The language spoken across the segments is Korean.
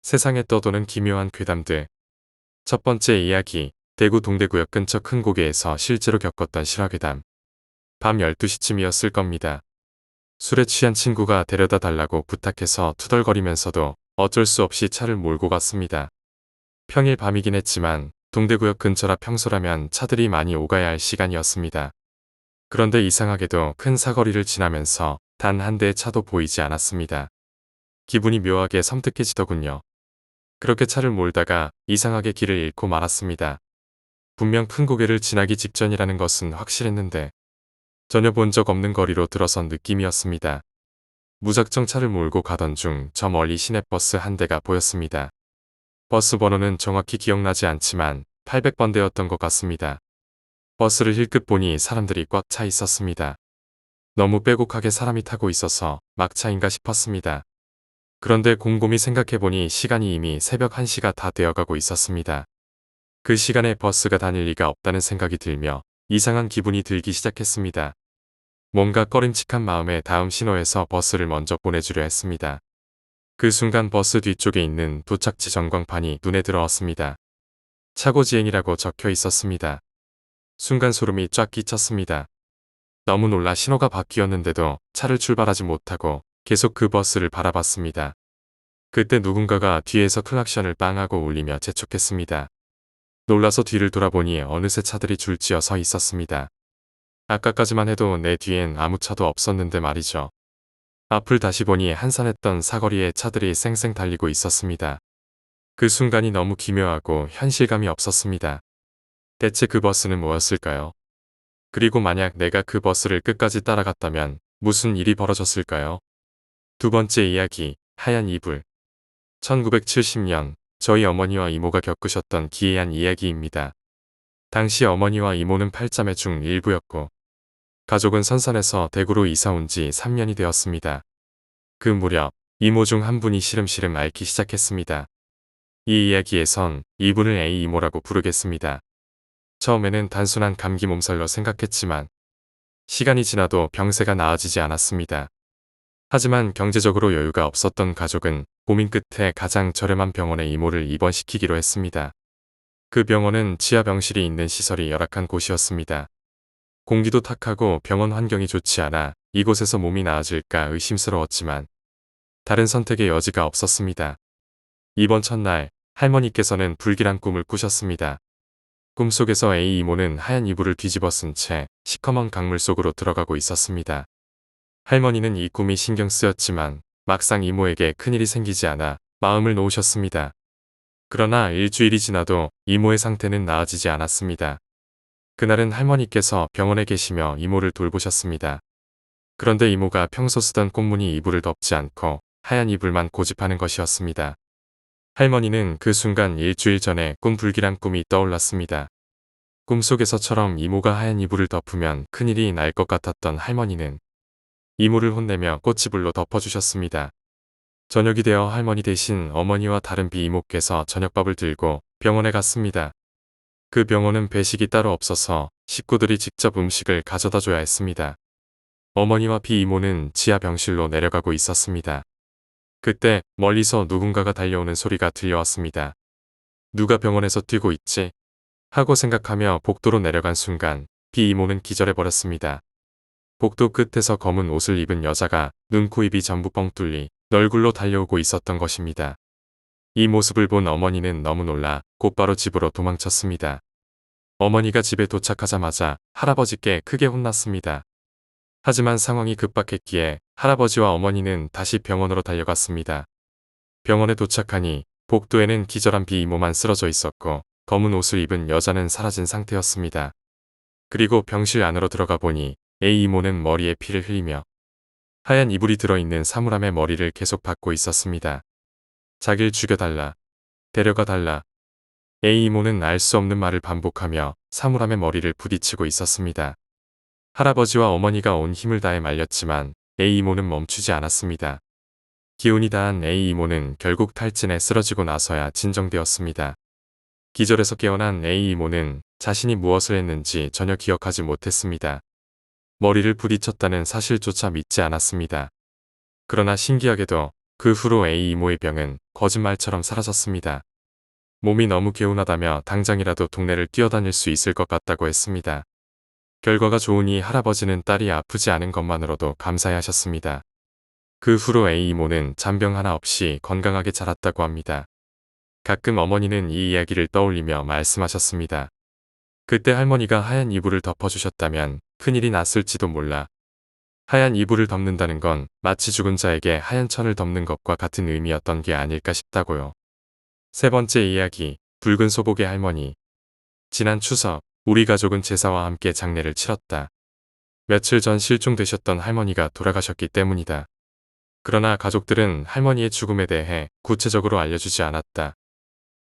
세상에 떠도는 기묘한 괴담들. 첫 번째 이야기, 대구 동대구역 근처 큰 고개에서 실제로 겪었던 실화괴담. 밤 12시쯤이었을 겁니다. 술에 취한 친구가 데려다 달라고 부탁해서 투덜거리면서도 어쩔 수 없이 차를 몰고 갔습니다. 평일 밤이긴 했지만 동대구역 근처라 평소라면 차들이 많이 오가야 할 시간이었습니다. 그런데 이상하게도 큰 사거리를 지나면서 단 한 대의 차도 보이지 않았습니다. 기분이 묘하게 섬뜩해지더군요. 그렇게 차를 몰다가 이상하게 길을 잃고 말았습니다. 분명 큰 고개를 지나기 직전이라는 것은 확실했는데 전혀 본 적 없는 거리로 들어선 느낌이었습니다. 무작정 차를 몰고 가던 중 저 멀리 시내버스 한 대가 보였습니다. 버스 번호는 정확히 기억나지 않지만 800번대였던 것 같습니다. 버스를 힐끗 보니 사람들이 꽉 차 있었습니다. 너무 빼곡하게 사람이 타고 있어서 막차인가 싶었습니다. 그런데 곰곰이 생각해보니 시간이 이미 새벽 1시가 다 되어가고 있었습니다. 그 시간에 버스가 다닐 리가 없다는 생각이 들며 이상한 기분이 들기 시작했습니다. 뭔가 꺼림칙한 마음에 다음 신호에서 버스를 먼저 보내주려 했습니다. 그 순간 버스 뒤쪽에 있는 도착지 전광판이 눈에 들어왔습니다. 차고지행이라고 적혀 있었습니다. 순간 소름이 쫙 끼쳤습니다. 너무 놀라 신호가 바뀌었는데도 차를 출발하지 못하고 계속 그 버스를 바라봤습니다. 그때 누군가가 뒤에서 클락션을 빵 하고 울리며 재촉했습니다. 놀라서 뒤를 돌아보니 어느새 차들이 줄지어 서 있었습니다. 아까까지만 해도 내 뒤엔 아무 차도 없었는데 말이죠. 앞을 다시 보니 한산했던 사거리에 차들이 쌩쌩 달리고 있었습니다. 그 순간이 너무 기묘하고 현실감이 없었습니다. 대체 그 버스는 뭐였을까요? 그리고 만약 내가 그 버스를 끝까지 따라갔다면 무슨 일이 벌어졌을까요? 두 번째 이야기, 하얀 이불. 1970년 저희 어머니와 이모가 겪으셨던 기이한 이야기입니다. 당시 어머니와 이모는 8자매 중 일부였고 가족은 선산에서 대구로 이사 온 지 3년이 되었습니다. 그 무렵 이모 중 한 분이 시름시름 앓기 시작했습니다. 이 이야기에선 이분을 A 이모라고 부르겠습니다. 처음에는 단순한 감기 몸살로 생각했지만 시간이 지나도 병세가 나아지지 않았습니다. 하지만 경제적으로 여유가 없었던 가족은 고민 끝에 가장 저렴한 병원에 이모를 입원시키기로 했습니다. 그 병원은 지하 병실이 있는 시설이 열악한 곳이었습니다. 공기도 탁하고 병원 환경이 좋지 않아 이곳에서 몸이 나아질까 의심스러웠지만 다른 선택의 여지가 없었습니다. 입원 첫날 할머니께서는 불길한 꿈을 꾸셨습니다. 꿈속에서 A 이모는 하얀 이불을 뒤집어 쓴 채 시커먼 강물 속으로 들어가고 있었습니다. 할머니는 이 꿈이 신경 쓰였지만 막상 이모에게 큰일이 생기지 않아 마음을 놓으셨습니다. 그러나 일주일이 지나도 이모의 상태는 나아지지 않았습니다. 그날은 할머니께서 병원에 계시며 이모를 돌보셨습니다. 그런데 이모가 평소 쓰던 꽃무늬 이불을 덮지 않고 하얀 이불만 고집하는 것이었습니다. 할머니는 그 순간 일주일 전에 꾼 불길한 꿈이 떠올랐습니다. 꿈속에서처럼 이모가 하얀 이불을 덮으면 큰일이 날 것 같았던 할머니는 이모를 혼내며 꽃이불로 덮어주셨습니다. 저녁이 되어 할머니 대신 어머니와 다른 비이모께서 저녁밥을 들고 병원에 갔습니다. 그 병원은 배식이 따로 없어서 식구들이 직접 음식을 가져다 줘야 했습니다. 어머니와 비이모는 지하 병실로 내려가고 있었습니다. 그때 멀리서 누군가가 달려오는 소리가 들려왔습니다. 누가 병원에서 뛰고 있지? 하고 생각하며 복도로 내려간 순간 비이모는 기절해버렸습니다. 복도 끝에서 검은 옷을 입은 여자가 눈, 코, 입이 전부 뻥 뚫리 널굴로 달려오고 있었던 것입니다. 이 모습을 본 어머니는 너무 놀라 곧바로 집으로 도망쳤습니다. 어머니가 집에 도착하자마자 할아버지께 크게 혼났습니다. 하지만 상황이 급박했기에 할아버지와 어머니는 다시 병원으로 달려갔습니다. 병원에 도착하니 복도에는 기절한 비이모만 쓰러져 있었고 검은 옷을 입은 여자는 사라진 상태였습니다. 그리고 병실 안으로 들어가 보니 A 이모는 머리에 피를 흘리며 하얀 이불이 들어있는 사물함의 머리를 계속 받고 있었습니다. 자길 죽여달라. 데려가달라. A 이모는 알 수 없는 말을 반복하며 사물함의 머리를 부딪히고 있었습니다. 할아버지와 어머니가 온 힘을 다해 말렸지만 A 이모는 멈추지 않았습니다. 기운이 다한 A 이모는 결국 탈진에 쓰러지고 나서야 진정되었습니다. 기절에서 깨어난 A 이모는 자신이 무엇을 했는지 전혀 기억하지 못했습니다. 머리를 부딪혔다는 사실조차 믿지 않았습니다. 그러나 신기하게도 그 후로 A 이모의 병은 거짓말처럼 사라졌습니다. 몸이 너무 개운하다며 당장이라도 동네를 뛰어다닐 수 있을 것 같다고 했습니다. 결과가 좋으니 할아버지는 딸이 아프지 않은 것만으로도 감사해하셨습니다. 그 후로 A 이모는 잔병 하나 없이 건강하게 자랐다고 합니다. 가끔 어머니는 이 이야기를 떠올리며 말씀하셨습니다. 그때 할머니가 하얀 이불을 덮어주셨다면 큰일이 났을지도 몰라. 하얀 이불을 덮는다는 건 마치 죽은 자에게 하얀 천을 덮는 것과 같은 의미였던 게 아닐까 싶다고요. 세 번째 이야기, 붉은 소복의 할머니. 지난 추석, 우리 가족은 제사와 함께 장례를 치렀다. 며칠 전 실종되셨던 할머니가 돌아가셨기 때문이다. 그러나 가족들은 할머니의 죽음에 대해 구체적으로 알려주지 않았다.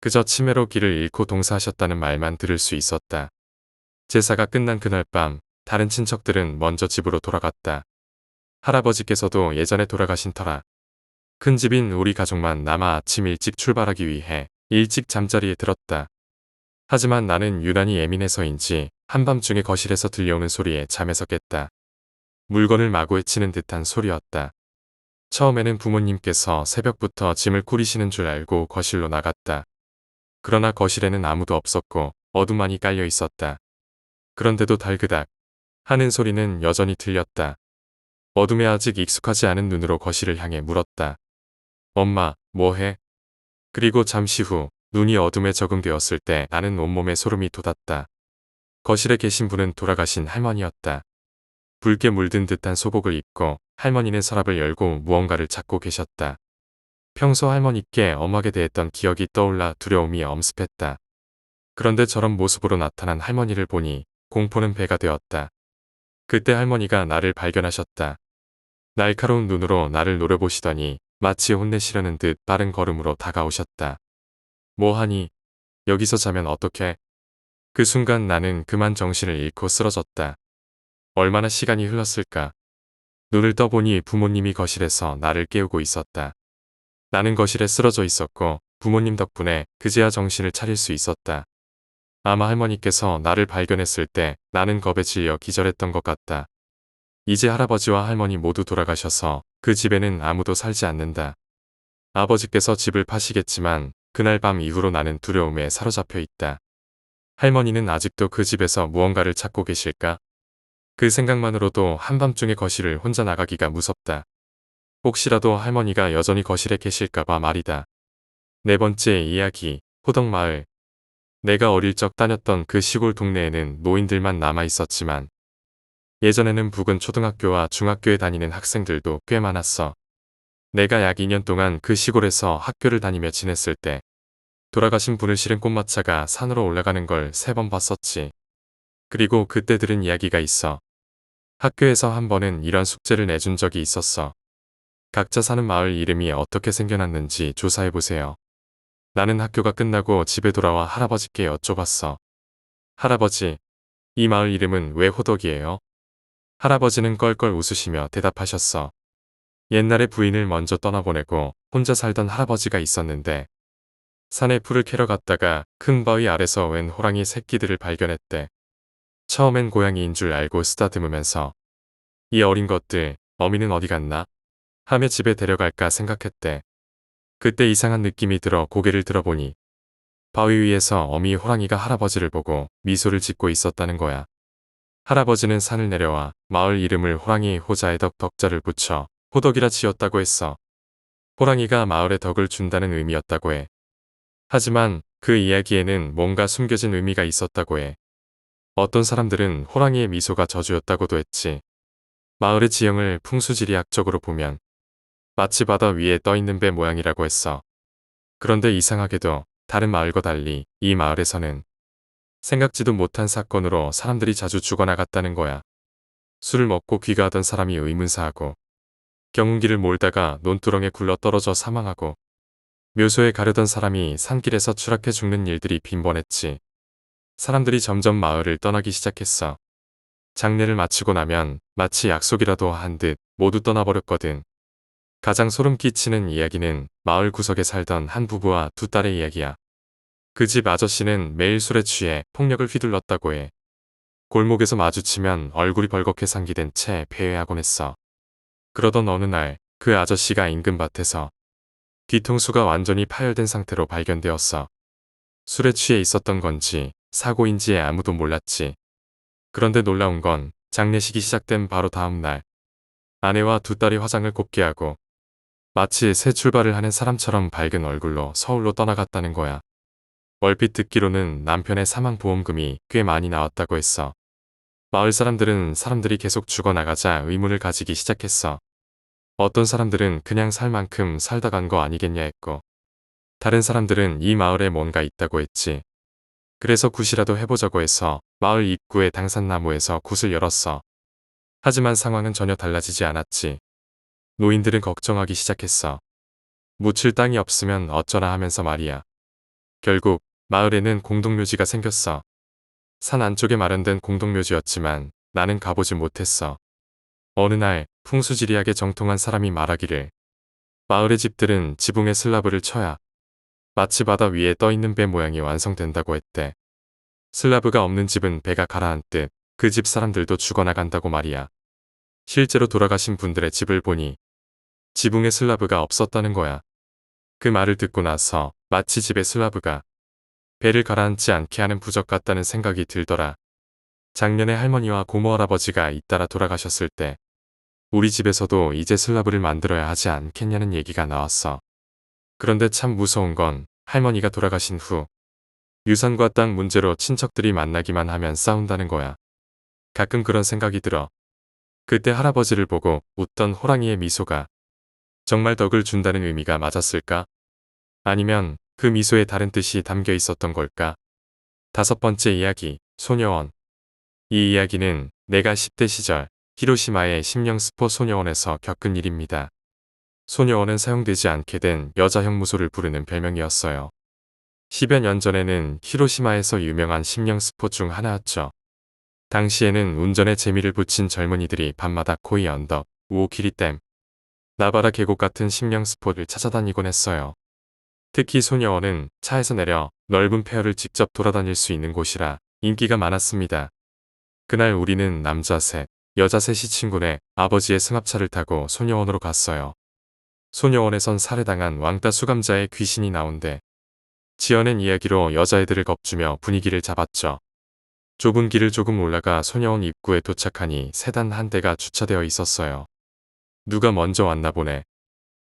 그저 치매로 길을 잃고 동사하셨다는 말만 들을 수 있었다. 제사가 끝난 그날 밤, 다른 친척들은 먼저 집으로 돌아갔다. 할아버지께서도 예전에 돌아가신 터라 큰 집인 우리 가족만 남아 아침 일찍 출발하기 위해 일찍 잠자리에 들었다. 하지만 나는 유난히 예민해서인지 한밤중에 거실에서 들려오는 소리에 잠에서 깼다. 물건을 마구 헤치는 듯한 소리였다. 처음에는 부모님께서 새벽부터 짐을 꾸리시는 줄 알고 거실로 나갔다. 그러나 거실에는 아무도 없었고 어둠만이 깔려 있었다. 그런데도 달그닥 하는 소리는 여전히 들렸다. 어둠에 아직 익숙하지 않은 눈으로 거실을 향해 물었다. 엄마, 뭐해? 그리고 잠시 후 눈이 어둠에 적응되었을 때 나는 온몸에 소름이 돋았다. 거실에 계신 분은 돌아가신 할머니였다. 붉게 물든 듯한 소복을 입고 할머니는 서랍을 열고 무언가를 찾고 계셨다. 평소 할머니께 엄하게 대했던 기억이 떠올라 두려움이 엄습했다. 그런데 저런 모습으로 나타난 할머니를 보니 공포는 배가 되었다. 그때 할머니가 나를 발견하셨다. 날카로운 눈으로 나를 노려보시더니 마치 혼내시려는 듯 빠른 걸음으로 다가오셨다. 뭐하니? 여기서 자면 어떡해? 그 순간 나는 그만 정신을 잃고 쓰러졌다. 얼마나 시간이 흘렀을까? 눈을 떠보니 부모님이 거실에서 나를 깨우고 있었다. 나는 거실에 쓰러져 있었고 부모님 덕분에 그제야 정신을 차릴 수 있었다. 아마 할머니께서 나를 발견했을 때 나는 겁에 질려 기절했던 것 같다. 이제 할아버지와 할머니 모두 돌아가셔서 그 집에는 아무도 살지 않는다. 아버지께서 집을 파시겠지만 그날 밤 이후로 나는 두려움에 사로잡혀 있다. 할머니는 아직도 그 집에서 무언가를 찾고 계실까? 그 생각만으로도 한밤중에 거실을 혼자 나가기가 무섭다. 혹시라도 할머니가 여전히 거실에 계실까봐 말이다. 네 번째 이야기, 호덕마을. 내가 어릴 적 다녔던 그 시골 동네에는 노인들만 남아 있었지만 예전에는 부근 초등학교와 중학교에 다니는 학생들도 꽤 많았어. 내가 약 2년 동안 그 시골에서 학교를 다니며 지냈을 때 돌아가신 분을 실은 꽃마차가 산으로 올라가는 걸 3번 봤었지. 그리고 그때 들은 이야기가 있어. 학교에서 한 번은 이런 숙제를 내준 적이 있었어. 각자 사는 마을 이름이 어떻게 생겨났는지 조사해보세요. 나는 학교가 끝나고 집에 돌아와 할아버지께 여쭤봤어. 할아버지, 이 마을 이름은 왜 호덕이에요? 할아버지는 껄껄 웃으시며 대답하셨어. 옛날에 부인을 먼저 떠나보내고 혼자 살던 할아버지가 있었는데 산에 풀을 캐러 갔다가 큰 바위 아래서 웬 호랑이 새끼들을 발견했대. 처음엔 고양이인 줄 알고 쓰다듬으면서 이 어린 것들, 어미는 어디 갔나? 하며 집에 데려갈까 생각했대. 그때 이상한 느낌이 들어 고개를 들어보니 바위 위에서 어미 호랑이가 할아버지를 보고 미소를 짓고 있었다는 거야. 할아버지는 산을 내려와 마을 이름을 호랑이 호자에 덕자를 붙여 호덕이라 지었다고 했어. 호랑이가 마을에 덕을 준다는 의미였다고 해. 하지만 그 이야기에는 뭔가 숨겨진 의미가 있었다고 해. 어떤 사람들은 호랑이의 미소가 저주였다고도 했지. 마을의 지형을 풍수지리학적으로 보면 마치 바다 위에 떠있는 배 모양이라고 했어. 그런데 이상하게도 다른 마을과 달리 이 마을에서는 생각지도 못한 사건으로 사람들이 자주 죽어나갔다는 거야. 술을 먹고 귀가하던 사람이 의문사하고, 경운기를 몰다가 논두렁에 굴러 떨어져 사망하고, 묘소에 가려던 사람이 산길에서 추락해 죽는 일들이 빈번했지. 사람들이 점점 마을을 떠나기 시작했어. 장례를 마치고 나면 마치 약속이라도 한 듯 모두 떠나버렸거든. 가장 소름 끼치는 이야기는 마을 구석에 살던 한 부부와 두 딸의 이야기야. 그 집 아저씨는 매일 술에 취해 폭력을 휘둘렀다고 해. 골목에서 마주치면 얼굴이 벌겋게 상기된 채 배회하곤 했어. 그러던 어느 날 그 아저씨가 인근 밭에서 뒤통수가 완전히 파열된 상태로 발견되었어. 술에 취해 있었던 건지 사고인지 아무도 몰랐지. 그런데 놀라운 건 장례식이 시작된 바로 다음 날 아내와 두 딸이 화장을 곱게 하고 마치 새 출발을 하는 사람처럼 밝은 얼굴로 서울로 떠나갔다는 거야. 얼핏 듣기로는 남편의 사망보험금이 꽤 많이 나왔다고 했어. 마을 사람들이 계속 죽어나가자 의문을 가지기 시작했어. 어떤 사람들은 그냥 살 만큼 살다 간 거 아니겠냐 했고, 다른 사람들은 이 마을에 뭔가 있다고 했지. 그래서 굿이라도 해보자고 해서 마을 입구의 당산나무에서 굿을 열었어. 하지만 상황은 전혀 달라지지 않았지. 노인들은 걱정하기 시작했어. 묻힐 땅이 없으면 어쩌나 하면서 말이야. 결국 마을에는 공동묘지가 생겼어. 산 안쪽에 마련된 공동묘지였지만 나는 가보지 못했어. 어느 날 풍수지리학에 정통한 사람이 말하기를 마을의 집들은 지붕에 슬라브를 쳐야 마치 바다 위에 떠있는 배 모양이 완성된다고 했대. 슬라브가 없는 집은 배가 가라앉듯 그 집 사람들도 죽어나간다고 말이야. 실제로 돌아가신 분들의 집을 보니 지붕에 슬라브가 없었다는 거야. 그 말을 듣고 나서 마치 집에 슬라브가 배를 가라앉지 않게 하는 부적 같다는 생각이 들더라. 작년에 할머니와 고모 할아버지가 잇따라 돌아가셨을 때 우리 집에서도 이제 슬라브를 만들어야 하지 않겠냐는 얘기가 나왔어. 그런데 참 무서운 건 할머니가 돌아가신 후 유산과 땅 문제로 친척들이 만나기만 하면 싸운다는 거야. 가끔 그런 생각이 들어. 그때 할아버지를 보고 웃던 호랑이의 미소가 정말 덕을 준다는 의미가 맞았을까? 아니면 그 미소에 다른 뜻이 담겨 있었던 걸까? 5번째 이야기, 소녀원. 이 이야기는 내가 10대 시절 히로시마의 심령스포 소녀원에서 겪은 일입니다. 소녀원은 사용되지 않게 된 여자 형무소를 부르는 별명이었어요. 10여 년 전에는 히로시마에서 유명한 심령스포 중 하나였죠. 당시에는 운전에 재미를 붙인 젊은이들이 밤마다 코이 언덕, 우오키리댐, 나바라 계곡 같은 심령스포를 찾아다니곤 했어요. 특히 소녀원은 차에서 내려 넓은 폐허를 직접 돌아다닐 수 있는 곳이라 인기가 많았습니다. 그날 우리는 남자 셋, 여자 셋이 친구네 아버지의 승합차를 타고 소녀원으로 갔어요. 소녀원에선 살해당한 왕따 수감자의 귀신이 나온대. 지어낸 이야기로 여자애들을 겁주며 분위기를 잡았죠. 좁은 길을 조금 올라가 소녀원 입구에 도착하니 세단 한 대가 주차되어 있었어요. 누가 먼저 왔나 보네.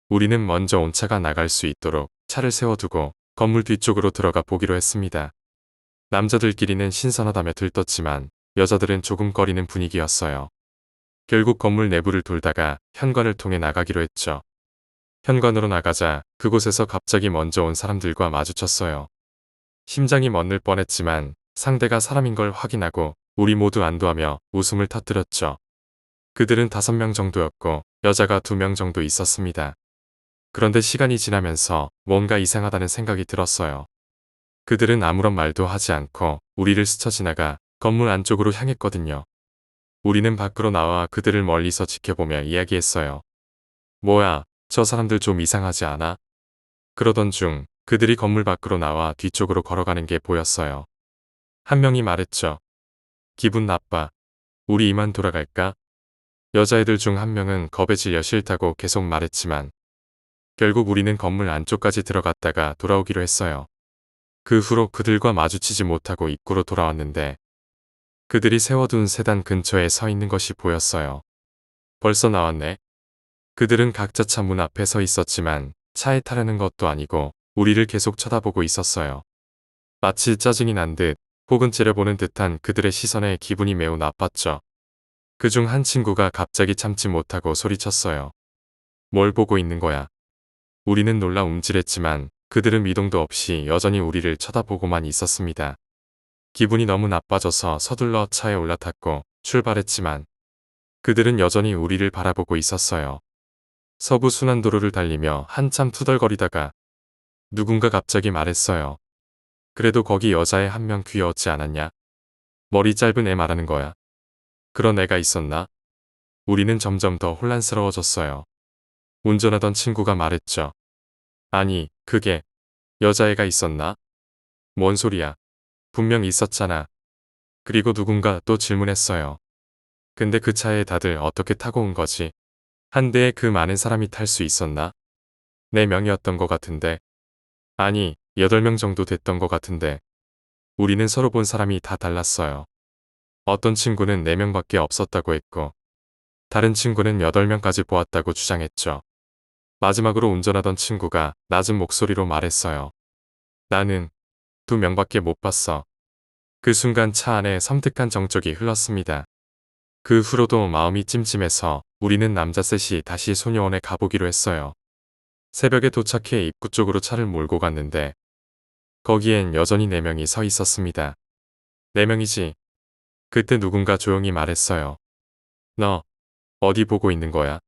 우리는 먼저 온 차가 나갈 수 있도록 차를 세워두고 건물 뒤쪽으로 들어가 보기로 했습니다. 남자들끼리는 신선하다며 들떴지만 여자들은 조금 꺼리는 분위기였어요. 결국 건물 내부를 돌다가 현관을 통해 나가기로 했죠. 현관으로 나가자 그곳에서 갑자기 먼저 온 사람들과 마주쳤어요. 심장이 멎을 뻔했지만 상대가 사람인 걸 확인하고 우리 모두 안도하며 웃음을 터뜨렸죠. 그들은 5명 정도였고 여자가 2명 정도 있었습니다. 그런데 시간이 지나면서 뭔가 이상하다는 생각이 들었어요. 그들은 아무런 말도 하지 않고 우리를 스쳐 지나가 건물 안쪽으로 향했거든요. 우리는 밖으로 나와 그들을 멀리서 지켜보며 이야기했어요. 뭐야, 저 사람들 좀 이상하지 않아? 그러던 중 그들이 건물 밖으로 나와 뒤쪽으로 걸어가는 게 보였어요. 한 명이 말했죠. 기분 나빠. 우리 이만 돌아갈까? 여자애들 중 한 명은 겁에 질려 싫다고 계속 말했지만 결국 우리는 건물 안쪽까지 들어갔다가 돌아오기로 했어요. 그 후로 그들과 마주치지 못하고 입구로 돌아왔는데 그들이 세워둔 세단 근처에 서 있는 것이 보였어요. 벌써 나왔네. 그들은 각자 차 문 앞에 서 있었지만 차에 타려는 것도 아니고 우리를 계속 쳐다보고 있었어요. 마치 짜증이 난 듯 혹은 째려보는 듯한 그들의 시선에 기분이 매우 나빴죠. 그중 한 친구가 갑자기 참지 못하고 소리쳤어요. 뭘 보고 있는 거야? 우리는 놀라 움찔했지만 그들은 미동도 없이 여전히 우리를 쳐다보고만 있었습니다. 기분이 너무 나빠져서 서둘러 차에 올라탔고 출발했지만 그들은 여전히 우리를 바라보고 있었어요. 서부 순환도로를 달리며 한참 투덜거리다가 누군가 갑자기 말했어요. 그래도 거기 여자애 한 명 귀여웠지 않았냐? 머리 짧은 애 말하는 거야. 그런 애가 있었나? 우리는 점점 더 혼란스러워졌어요. 운전하던 친구가 말했죠. 아니, 그게 여자애가 있었나? 뭔 소리야? 분명 있었잖아. 그리고 누군가 또 질문했어요. 근데 그 차에 다들 어떻게 타고 온 거지? 한 대에 그 많은 사람이 탈 수 있었나? 4명이었던 것 같은데. 아니, 8명 정도 됐던 것 같은데. 우리는 서로 본 사람이 다 달랐어요. 어떤 친구는 4명밖에 없었다고 했고, 다른 친구는 8명까지 보았다고 주장했죠. 마지막으로 운전하던 친구가 낮은 목소리로 말했어요. 나는 2명밖에 못 봤어. 그 순간 차 안에 섬뜩한 정적이 흘렀습니다. 그 후로도 마음이 찜찜해서 우리는 남자 셋이 다시 소녀원에 가보기로 했어요. 새벽에 도착해 입구 쪽으로 차를 몰고 갔는데 거기엔 여전히 4명이 서 있었습니다. 4명이지. 그때 누군가 조용히 말했어요. 너 어디 보고 있는 거야?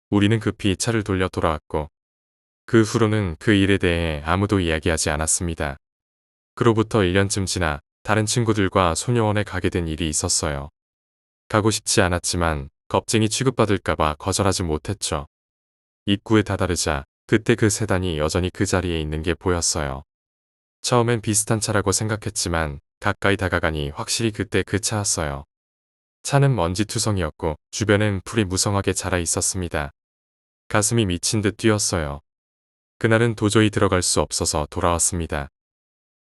우리는 급히 차를 돌려 돌아왔고 그 후로는 그 일에 대해 아무도 이야기하지 않았습니다. 그로부터 1년쯤 지나 다른 친구들과 소녀원에 가게 된 일이 있었어요. 가고 싶지 않았지만 겁쟁이 취급받을까봐 거절하지 못했죠. 입구에 다다르자 그때 그 세단이 여전히 그 자리에 있는 게 보였어요. 처음엔 비슷한 차라고 생각했지만 가까이 다가가니 확실히 그때 그 차였어요. 차는 먼지투성이었고 주변엔 풀이 무성하게 자라 있었습니다. 가슴이 미친 듯 뛰었어요. 그날은 도저히 들어갈 수 없어서 돌아왔습니다.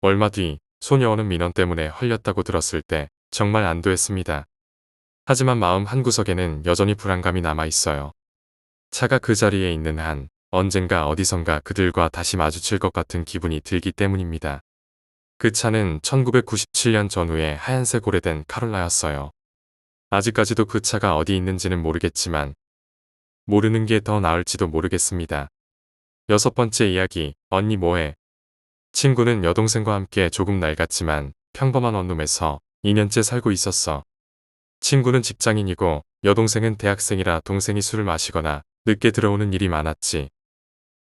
얼마 뒤 소녀원은 민원 때문에 헐렸다고 들었을 때 정말 안도했습니다. 하지만 마음 한구석에는 여전히 불안감이 남아 있어요. 차가 그 자리에 있는 한 언젠가 어디선가 그들과 다시 마주칠 것 같은 기분이 들기 때문입니다. 그 차는 1997년 전후의 하얀색 오래된 카롤라였어요. 아직까지도 그 차가 어디 있는지는 모르겠지만 모르는 게 더 나을지도 모르겠습니다. 6번째 이야기, 언니 뭐해? 친구는 여동생과 함께 조금 낡았지만 평범한 원룸에서 2년째 살고 있었어. 친구는 직장인이고 여동생은 대학생이라 동생이 술을 마시거나 늦게 들어오는 일이 많았지.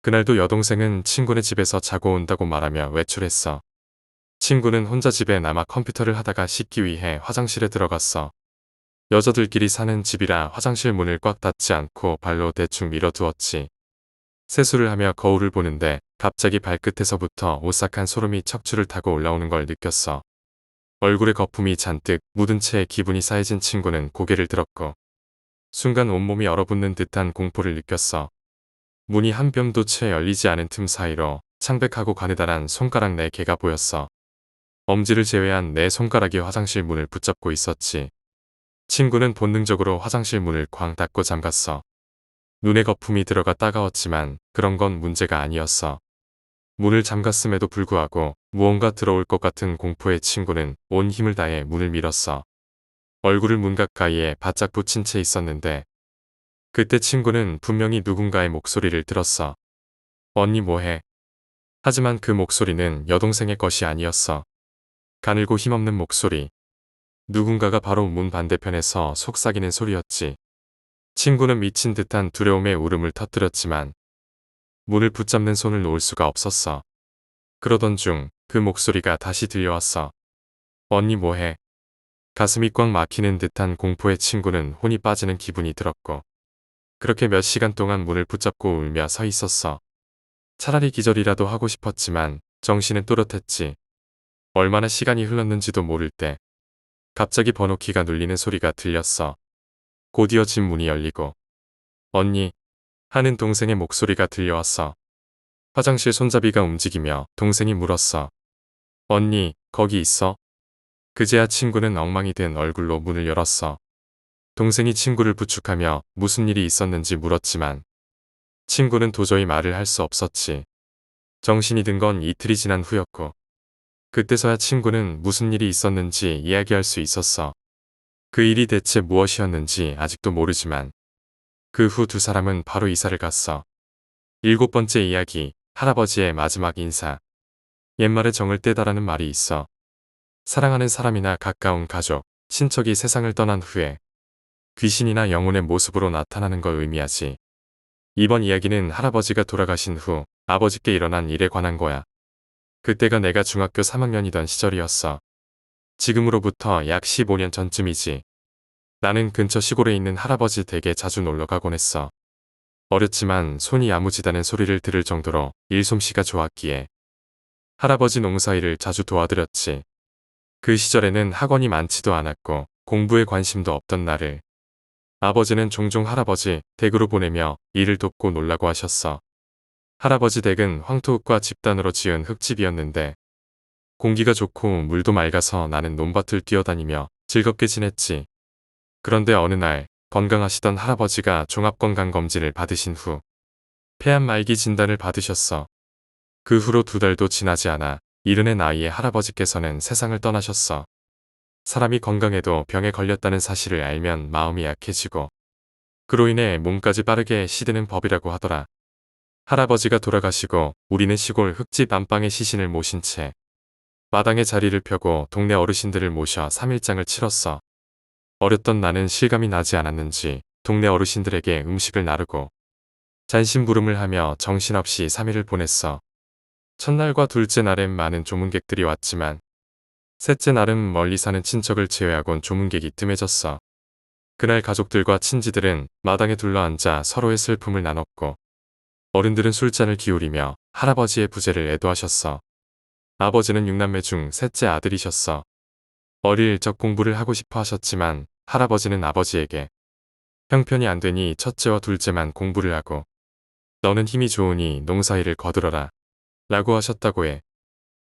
그날도 여동생은 친구네 집에서 자고 온다고 말하며 외출했어. 친구는 혼자 집에 남아 컴퓨터를 하다가 씻기 위해 화장실에 들어갔어. 여자들끼리 사는 집이라 화장실 문을 꽉 닫지 않고 발로 대충 밀어두었지. 세수를 하며 거울을 보는데 갑자기 발끝에서부터 오싹한 소름이 척추를 타고 올라오는 걸 느꼈어. 얼굴에 거품이 잔뜩 묻은 채 기분이 싸해진 친구는 고개를 들었고 순간 온몸이 얼어붙는 듯한 공포를 느꼈어. 문이 한 뼘도 채 열리지 않은 틈 사이로 창백하고 가느다란 손가락 4개가 보였어. 엄지를 제외한 4손가락이 화장실 문을 붙잡고 있었지. 친구는 본능적으로 화장실 문을 쾅 닫고 잠갔어. 눈에 거품이 들어가 따가웠지만 그런 건 문제가 아니었어. 문을 잠갔음에도 불구하고 무언가 들어올 것 같은 공포에 친구는 온 힘을 다해 문을 밀었어. 얼굴을 문 가까이에 바짝 붙인 채 있었는데 그때 친구는 분명히 누군가의 목소리를 들었어. 언니 뭐해? 하지만 그 목소리는 여동생의 것이 아니었어. 가늘고 힘없는 목소리. 누군가가 바로 문 반대편에서 속삭이는 소리였지. 친구는 미친 듯한 두려움에 울음을 터뜨렸지만 문을 붙잡는 손을 놓을 수가 없었어. 그러던 중 그 목소리가 다시 들려왔어. 언니 뭐해? 가슴이 꽉 막히는 듯한 공포에 친구는 혼이 빠지는 기분이 들었고 그렇게 몇 시간 동안 문을 붙잡고 울며 서 있었어. 차라리 기절이라도 하고 싶었지만 정신은 또렷했지. 얼마나 시간이 흘렀는지도 모를 때 갑자기 번호키가 눌리는 소리가 들렸어. 곧이어 집 문이 열리고 언니 하는 동생의 목소리가 들려왔어. 화장실 손잡이가 움직이며 동생이 물었어. 언니 거기 있어? 그제야 친구는 엉망이 된 얼굴로 문을 열었어. 동생이 친구를 부축하며 무슨 일이 있었는지 물었지만 친구는 도저히 말을 할 수 없었지. 정신이 든 건 이틀이 지난 후였고 그때서야 친구는 무슨 일이 있었는지 이야기할 수 있었어. 그 일이 대체 무엇이었는지 아직도 모르지만 그 후 2사람은 바로 이사를 갔어. 7번째 이야기, 할아버지의 마지막 인사. 옛말에 정을 떼다라는 말이 있어. 사랑하는 사람이나 가까운 가족, 친척이 세상을 떠난 후에 귀신이나 영혼의 모습으로 나타나는 걸 의미하지. 이번 이야기는 할아버지가 돌아가신 후 아버지께 일어난 일에 관한 거야. 그때가 내가 중학교 3학년이던 시절이었어. 지금으로부터 약 15년 전쯤이지. 나는 근처 시골에 있는 할아버지 댁에 자주 놀러 가곤 했어. 어렸지만 손이 야무지다는 소리를 들을 정도로 일솜씨가 좋았기에 할아버지 농사일을 자주 도와드렸지. 그 시절에는 학원이 많지도 않았고 공부에 관심도 없던 나를 아버지는 종종 할아버지 댁으로 보내며 일을 돕고 놀라고 하셨어. 할아버지 댁은 황토흙과 집단으로 지은 흙집이었는데 공기가 좋고 물도 맑아서 나는 논밭을 뛰어다니며 즐겁게 지냈지. 그런데 어느 날 건강하시던 할아버지가 종합건강검진을 받으신 후 폐암 말기 진단을 받으셨어. 그 후로 2달도 지나지 않아 이른의 나이에 할아버지께서는 세상을 떠나셨어. 사람이 건강해도 병에 걸렸다는 사실을 알면 마음이 약해지고 그로 인해 몸까지 빠르게 시드는 법이라고 하더라. 할아버지가 돌아가시고 우리는 시골 흙집 안방에 시신을 모신 채 마당에 자리를 펴고 동네 어르신들을 모셔 3일장을 치렀어. 어렸던 나는 실감이 나지 않았는지 동네 어르신들에게 음식을 나르고 잔심부름을 하며 정신없이 3일을 보냈어. 첫날과 둘째 날엔 많은 조문객들이 왔지만 셋째 날은 멀리 사는 친척을 제외하곤 조문객이 뜸해졌어. 그날 가족들과 친지들은 마당에 둘러앉아 서로의 슬픔을 나눴고 어른들은 술잔을 기울이며 할아버지의 부재를 애도하셨어. 아버지는 6남매 중 셋째 아들이셨어. 어릴 적 공부를 하고 싶어 하셨지만 할아버지는 아버지에게 형편이 안 되니 첫째와 둘째만 공부를 하고 너는 힘이 좋으니 농사일을 거들어라 라고 하셨다고 해.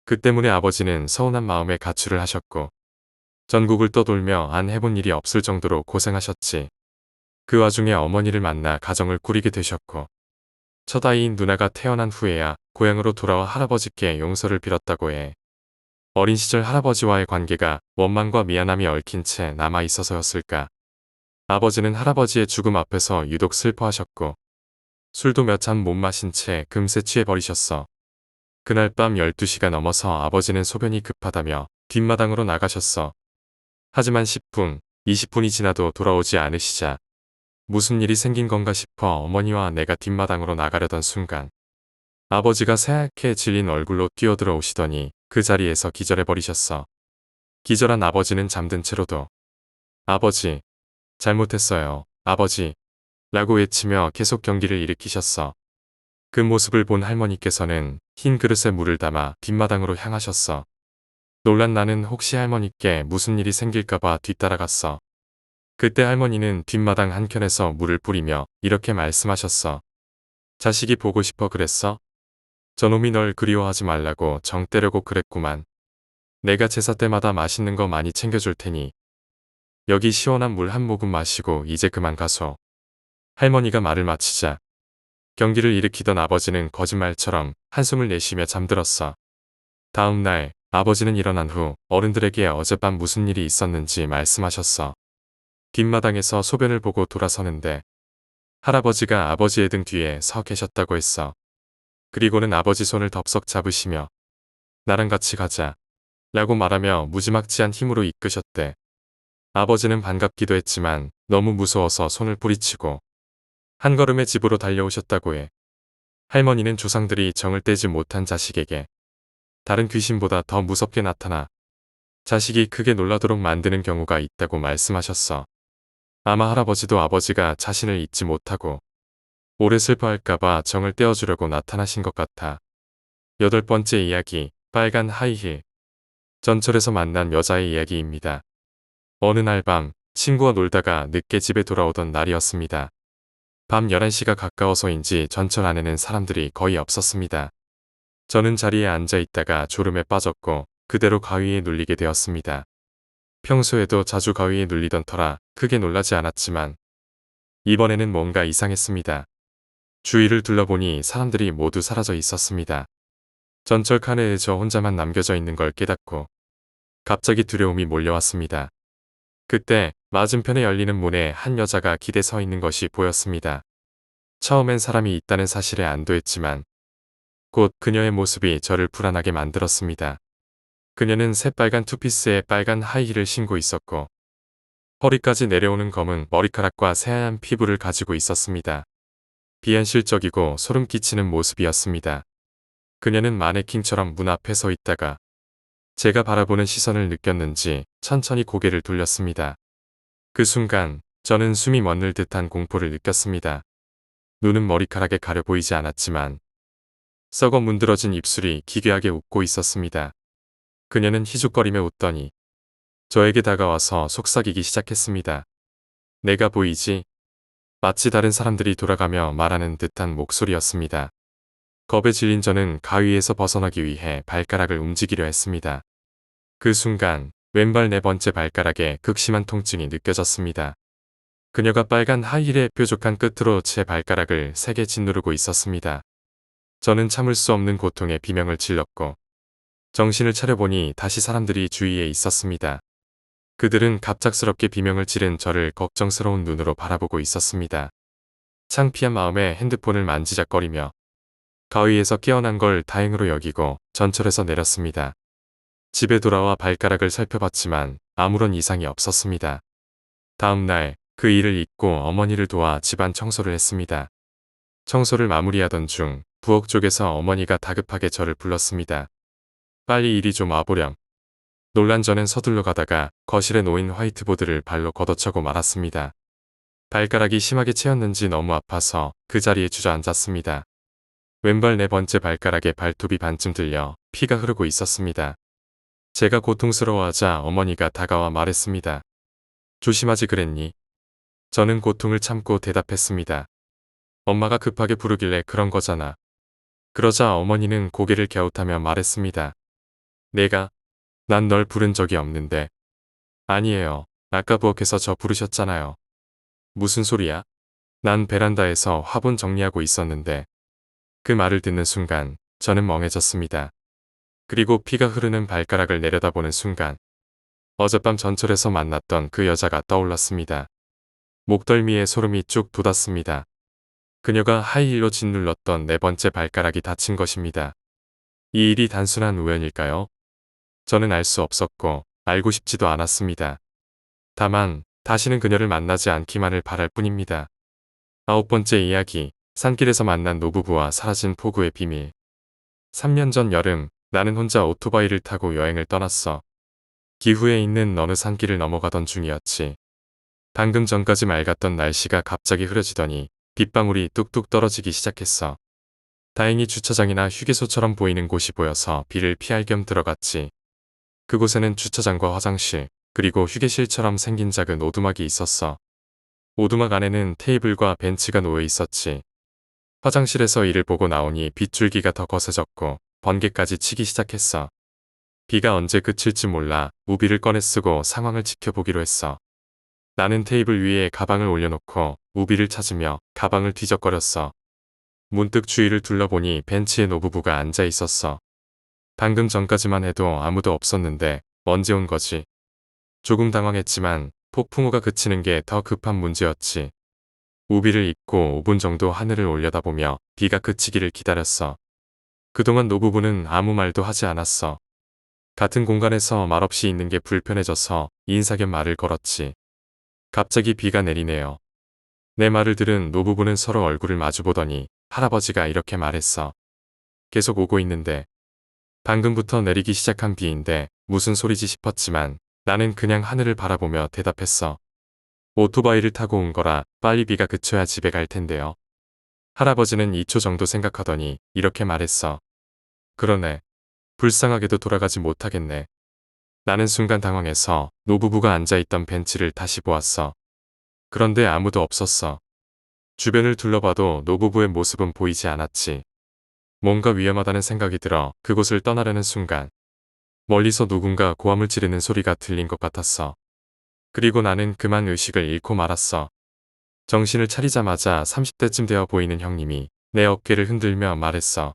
그 때문에 아버지는 서운한 마음에 가출을 하셨고 전국을 떠돌며 안 해본 일이 없을 정도로 고생하셨지. 그 와중에 어머니를 만나 가정을 꾸리게 되셨고 첫 아이인 누나가 태어난 후에야 고향으로 돌아와 할아버지께 용서를 빌었다고 해. 어린 시절 할아버지와의 관계가 원망과 미안함이 얽힌 채 남아 있어서였을까. 아버지는 할아버지의 죽음 앞에서 유독 슬퍼하셨고 술도 몇 잔 못 마신 채 금세 취해버리셨어. 그날 밤 12시가 넘어서 아버지는 소변이 급하다며 뒷마당으로 나가셨어. 하지만 10분, 20분이 지나도 돌아오지 않으시자 무슨 일이 생긴 건가 싶어 어머니와 내가 뒷마당으로 나가려던 순간 아버지가 새하얗게 질린 얼굴로 뛰어들어 오시더니 그 자리에서 기절해버리셨어. 기절한 아버지는 잠든 채로도 아버지, 잘못했어요. 아버지 라고 외치며 계속 경기를 일으키셨어. 그 모습을 본 할머니께서는 흰 그릇에 물을 담아 뒷마당으로 향하셨어. 놀란 나는 혹시 할머니께 무슨 일이 생길까봐 뒤따라갔어. 그때 할머니는 뒷마당 한켠에서 물을 뿌리며 이렇게 말씀하셨어. 자식이 보고 싶어 그랬어? 저놈이 널 그리워하지 말라고 정 떼려고 그랬구만. 내가 제사 때마다 맛있는 거 많이 챙겨줄 테니 여기 시원한 물 한 모금 마시고 이제 그만 가소. 할머니가 말을 마치자 경기를 일으키던 아버지는 거짓말처럼 한숨을 내쉬며 잠들었어. 다음 날 아버지는 일어난 후 어른들에게 어젯밤 무슨 일이 있었는지 말씀하셨어. 뒷마당에서 소변을 보고 돌아서는데 할아버지가 아버지의 등 뒤에 서 계셨다고 했어. 그리고는 아버지 손을 덥석 잡으시며 나랑 같이 가자 라고 말하며 무지막지한 힘으로 이끄셨대. 아버지는 반갑기도 했지만 너무 무서워서 손을 뿌리치고 한 걸음에 집으로 달려오셨다고 해. 할머니는 조상들이 정을 떼지 못한 자식에게 다른 귀신보다 더 무섭게 나타나 자식이 크게 놀라도록 만드는 경우가 있다고 말씀하셨어. 아마 할아버지도 아버지가 자신을 잊지 못하고 오래 슬퍼할까봐 정을 떼어주려고 나타나신 것 같아. 8번째 이야기, 빨간 하이힐. 전철에서 만난 여자의 이야기입니다. 어느 날 밤 친구와 놀다가 늦게 집에 돌아오던 날이었습니다. 밤 11시가 가까워서인지 전철 안에는 사람들이 거의 없었습니다. 저는 자리에 앉아 있다가 졸음에 빠졌고 그대로 가위에 눌리게 되었습니다. 평소에도 자주 가위에 눌리던 터라 크게 놀라지 않았지만 이번에는 뭔가 이상했습니다. 주위를 둘러보니 사람들이 모두 사라져 있었습니다. 전철 칸에 저 혼자만 남겨져 있는 걸 깨닫고 갑자기 두려움이 몰려왔습니다. 그때 맞은편에 열리는 문에 한 여자가 기대 서 있는 것이 보였습니다. 처음엔 사람이 있다는 사실에 안도했지만 곧 그녀의 모습이 저를 불안하게 만들었습니다. 그녀는 새빨간 투피스에 빨간 하이힐을 신고 있었고 허리까지 내려오는 검은 머리카락과 새하얀 피부를 가지고 있었습니다. 비현실적이고 소름 끼치는 모습이었습니다. 그녀는 마네킹처럼 문 앞에 서 있다가 제가 바라보는 시선을 느꼈는지 천천히 고개를 돌렸습니다. 그 순간 저는 숨이 멎는 듯한 공포를 느꼈습니다. 눈은 머리카락에 가려 보이지 않았지만 썩어 문드러진 입술이 기괴하게 웃고 있었습니다. 그녀는 희죽거리며 웃더니 저에게 다가와서 속삭이기 시작했습니다. 내가 보이지? 마치 다른 사람들이 돌아가며 말하는 듯한 목소리였습니다. 겁에 질린 저는 가위에서 벗어나기 위해 발가락을 움직이려 했습니다. 그 순간 왼발 네 번째 발가락에 극심한 통증이 느껴졌습니다. 그녀가 빨간 하이힐의 뾰족한 끝으로 제 발가락을 세게 짓누르고 있었습니다. 저는 참을 수 없는 고통에 비명을 질렀고 정신을 차려보니 다시 사람들이 주위에 있었습니다. 그들은 갑작스럽게 비명을 지른 저를 걱정스러운 눈으로 바라보고 있었습니다. 창피한 마음에 핸드폰을 만지작거리며 가위에서 깨어난 걸 다행으로 여기고 전철에서 내렸습니다. 집에 돌아와 발가락을 살펴봤지만 아무런 이상이 없었습니다. 다음 날 그 일을 잊고 어머니를 도와 집안 청소를 했습니다. 청소를 마무리하던 중 부엌 쪽에서 어머니가 다급하게 저를 불렀습니다. 빨리 이리 좀 와보렴. 놀란 저는 서둘러 가다가 거실에 놓인 화이트보드를 발로 걷어차고 말았습니다. 발가락이 심하게 채였는지 너무 아파서 그 자리에 주저앉았습니다. 왼발 네 번째 발가락에 발톱이 반쯤 들려 피가 흐르고 있었습니다. 제가 고통스러워하자 어머니가 다가와 말했습니다. 조심하지 그랬니? 저는 고통을 참고 대답했습니다. 엄마가 급하게 부르길래 그런 거잖아. 그러자 어머니는 고개를 갸웃하며 말했습니다. 난 널 부른 적이 없는데. 아니에요. 아까 부엌에서 저 부르셨잖아요. 무슨 소리야? 난 베란다에서 화분 정리하고 있었는데. 그 말을 듣는 순간 저는 멍해졌습니다. 그리고 피가 흐르는 발가락을 내려다보는 순간 어젯밤 전철에서 만났던 그 여자가 떠올랐습니다. 목덜미에 소름이 쭉 돋았습니다. 그녀가 하이힐로 짓눌렀던 네 번째 발가락이 다친 것입니다. 이 일이 단순한 우연일까요? 저는 알 수 없었고 알고 싶지도 않았습니다. 다만 다시는 그녀를 만나지 않기만을 바랄 뿐입니다. 9번째 이야기, 산길에서 만난 노부부와 사라진 폭우의 비밀. 3년 전 여름, 나는 혼자 오토바이를 타고 여행을 떠났어. 기후에 있는 어느 산길을 넘어가던 중이었지. 방금 전까지 맑았던 날씨가 갑자기 흐려지더니 빗방울이 뚝뚝 떨어지기 시작했어. 다행히 주차장이나 휴게소처럼 보이는 곳이 보여서 비를 피할 겸 들어갔지. 그곳에는 주차장과 화장실, 그리고 휴게실처럼 생긴 작은 오두막이 있었어. 오두막 안에는 테이블과 벤치가 놓여 있었지. 화장실에서 이를 보고 나오니 빗줄기가 더 거세졌고 번개까지 치기 시작했어. 비가 언제 그칠지 몰라 우비를 꺼내 쓰고 상황을 지켜보기로 했어. 나는 테이블 위에 가방을 올려놓고 우비를 찾으며 가방을 뒤적거렸어. 문득 주위를 둘러보니 벤치에 노부부가 앉아 있었어. 방금 전까지만 해도 아무도 없었는데 언제 온 거지? 조금 당황했지만 폭풍우가 그치는 게 더 급한 문제였지. 우비를 입고 5분 정도 하늘을 올려다보며 비가 그치기를 기다렸어. 그동안 노부부는 아무 말도 하지 않았어. 같은 공간에서 말없이 있는 게 불편해져서 인사 겸 말을 걸었지. 갑자기 비가 내리네요. 내 말을 들은 노부부는 서로 얼굴을 마주보더니 할아버지가 이렇게 말했어. 계속 오고 있는데. 방금부터 내리기 시작한 비인데 무슨 소리지 싶었지만 나는 그냥 하늘을 바라보며 대답했어. 오토바이를 타고 온 거라 빨리 비가 그쳐야 집에 갈 텐데요. 할아버지는 2초 정도 생각하더니 이렇게 말했어. 그러네. 불쌍하게도 돌아가지 못하겠네. 나는 순간 당황해서 노부부가 앉아있던 벤치를 다시 보았어. 그런데 아무도 없었어. 주변을 둘러봐도 노부부의 모습은 보이지 않았지. 뭔가 위험하다는 생각이 들어 그곳을 떠나려는 순간 멀리서 누군가 고함을 지르는 소리가 들린 것 같았어. 그리고 나는 그만 의식을 잃고 말았어. 정신을 차리자마자 30대쯤 되어 보이는 형님이 내 어깨를 흔들며 말했어.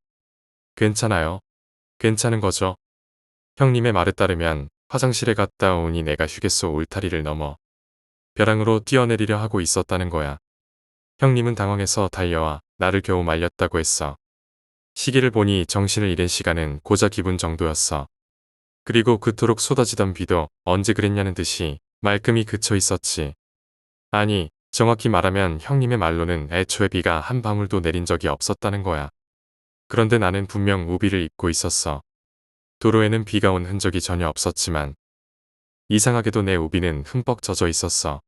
괜찮아요? 괜찮은 거죠? 형님의 말에 따르면 화장실에 갔다 오니 내가 휴게소 울타리를 넘어 벼랑으로 뛰어내리려 하고 있었다는 거야. 형님은 당황해서 달려와 나를 겨우 말렸다고 했어. 시계를 보니 정신을 잃은 시간은 고작 기분 정도였어. 그리고 그토록 쏟아지던 비도 언제 그랬냐는 듯이 말끔히 그쳐 있었지. 아니, 정확히 말하면 형님의 말로는 애초에 비가 한 방울도 내린 적이 없었다는 거야. 그런데 나는 분명 우비를 입고 있었어. 도로에는 비가 온 흔적이 전혀 없었지만 이상하게도 내 우비는 흠뻑 젖어 있었어.